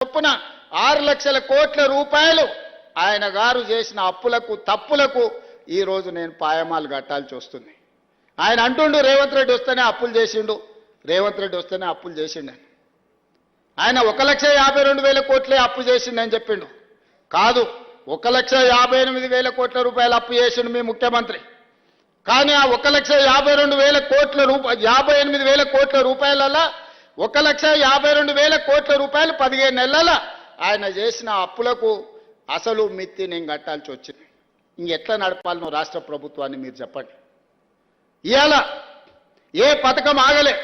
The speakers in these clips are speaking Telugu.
చొప్పున 6 లక్షల కోట్ల రూపాయలు ఆయన గారు చేసిన అప్పులకు తప్పులకు ఈ రోజు నేను పాయమాలు కట్టాల్సి వస్తుంది. ఆయన అంటుండు రేవంత్ రెడ్డి వస్తేనే అప్పులు చేసిండు, రేవంత్ రెడ్డి వస్తేనే అప్పులు చేసిండు. ఆయన 1,52,000 కోట్లే అప్పు చేసిండని చెప్పిండు. కాదు, 1,58,000 కోట్ల రూపాయలు అప్పు చేసిండు మీ ముఖ్యమంత్రి. కానీ ఆ 1,52,000 కోట్ల 58,000 కోట్ల రూపాయలలో 1,52,000 కోట్ల రూపాయలు 15 నెలల ఆయన చేసిన అప్పులకు అసలు మిత్తి నేను కట్టాల్సి వచ్చింది. ఇంకెట్లా నడపాలనో రాష్ట్ర ప్రభుత్వాన్ని మీరు చెప్పండి. ఇవాళ ఏ పథకం ఆగలే,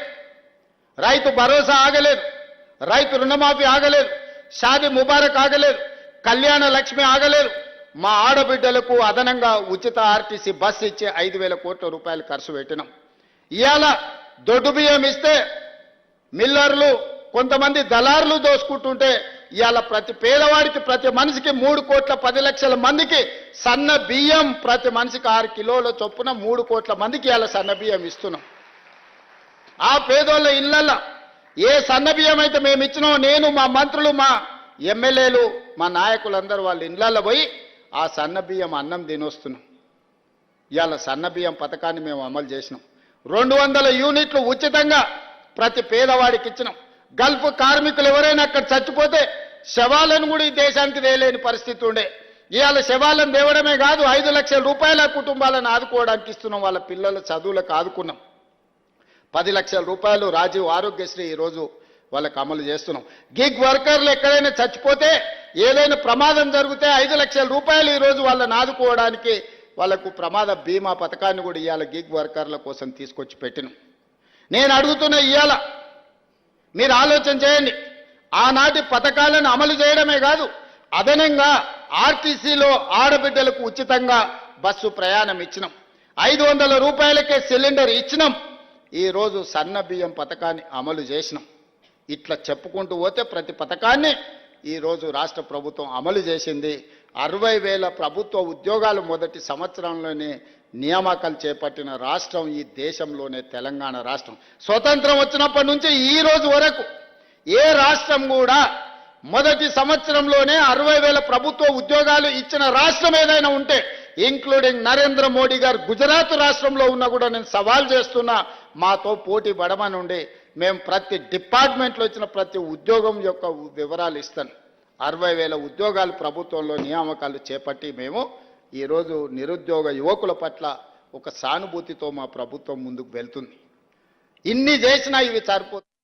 రైతు భరోసా ఆగలేదు, రైతు రుణమాఫీ ఆగలేదు, షాదీ ముబారక్ ఆగలేదు, కళ్యాణ లక్ష్మి ఆగలేదు. మా ఆడబిడ్డలకు అదనంగా ఉచిత ఆర్టీసీ బస్సు ఇచ్చే 5,000 కోట్ల రూపాయలు ఖర్చు పెట్టినాం. ఇవాళ దొడ్డు బియ్యం ఇస్తే మిల్లర్లు కొంతమంది దళారులు దోసుకుంటుంటే ఇవాళ ప్రతి పేదవాడికి ప్రతి మనిషికి 3,10,00,000 మందికి సన్న బియ్యం ప్రతి మనిషికి 6 కిలోల చొప్పున 3 కోట్ల మందికి ఇవాళ సన్న బియ్యం ఇస్తున్నాం. ఆ పేదోళ్ళ ఇళ్లలో ఏ సన్న బియ్యం అయితే మేము ఇచ్చినామో నేను, మా మంత్రులు, మా ఎమ్మెల్యేలు, మా నాయకులందరూ వాళ్ళ ఇళ్లలో పోయి ఆ సన్న బియ్యం అన్నం తినొస్తున్నాం. ఇవాళ సన్న బియ్యం పథకాన్ని మేము అమలు చేసినాం. 200 యూనిట్లు ఉచితంగా ప్రతి పేదవాడికి ఇచ్చినాం. గల్ఫ్ కార్మికులు ఎవరైనా అక్కడ చచ్చిపోతే శవాలను కూడా ఈ దేశానికి తేలేని పరిస్థితి ఉండే. ఇవాళ శవాలను తేవడమే కాదు, 5 లక్షల రూపాయల కుటుంబాలను ఆదుకోవడానికి ఇస్తున్నాం. వాళ్ళ పిల్లల చదువులకు ఆదుకున్నాం. 10 లక్షల రూపాయలు రాజీవ్ ఆరోగ్యశ్రీ ఈరోజు వాళ్ళకి అమలు చేస్తున్నాం. గిగ్ వర్కర్లు ఎక్కడైనా చచ్చిపోతే ఏదైనా ప్రమాదం జరిగితే 5 లక్షల రూపాయలు ఈరోజు వాళ్ళని ఆదుకోవడానికి వాళ్ళకు ప్రమాద బీమా పథకాన్ని కూడా ఇవాళ గిగ్ వర్కర్ల కోసం తీసుకొచ్చి పెట్టినాం. నేను అడుగుతున్న ఇవాళ మీరు ఆలోచన చేయండి. ఆనాటి పథకాలను అమలు చేయడమే కాదు, అదనంగా ఆర్టీసీలో ఆడబిడ్డలకు ఉచితంగా బస్సు ప్రయాణం ఇచ్చినాం. 500 రూపాయలకే సిలిండర్ ఇచ్చినాం. ఈరోజు సన్న బియ్యం పథకాన్ని అమలు చేసినాం. ఇట్లా చెప్పుకుంటూ పోతే ప్రతి పథకాన్ని ఈరోజు రాష్ట్ర ప్రభుత్వం అమలు చేసింది. 60,000 ప్రభుత్వ ఉద్యోగాలు మొదటి సంవత్సరంలోనే నియామకాలు చేపట్టిన రాష్ట్రం ఈ దేశంలోనే తెలంగాణ రాష్ట్రం. స్వతంత్రం వచ్చినప్పటి నుంచి ఈ రోజు వరకు ఏ రాష్ట్రం కూడా మొదటి సంవత్సరంలోనే 60,000 ప్రభుత్వ ఉద్యోగాలు ఇచ్చిన రాష్ట్రం ఏదైనా ఉంటే, ఇంక్లూడింగ్ నరేంద్ర మోడీ గారు గుజరాత్ రాష్ట్రంలో ఉన్నా కూడా నేను సవాల్ చేస్తున్నా, మాతో పోటీ పడమనుండి మేము ప్రతి డిపార్ట్మెంట్లో ఇచ్చిన ప్రతి ఉద్యోగం యొక్క వివరాలు ఇస్తాను. 60,000 ఉద్యోగాలు ప్రభుత్వంలో నియామకాలు చేపట్టి మేము ఈరోజు నిరుద్యోగ యువకుల పట్ల ఒక సానుభూతితో మా ప్రభుత్వం ముందుకు వెళ్తుంది. ఇన్ని చేసినా ఇవి సరిపోతుంది.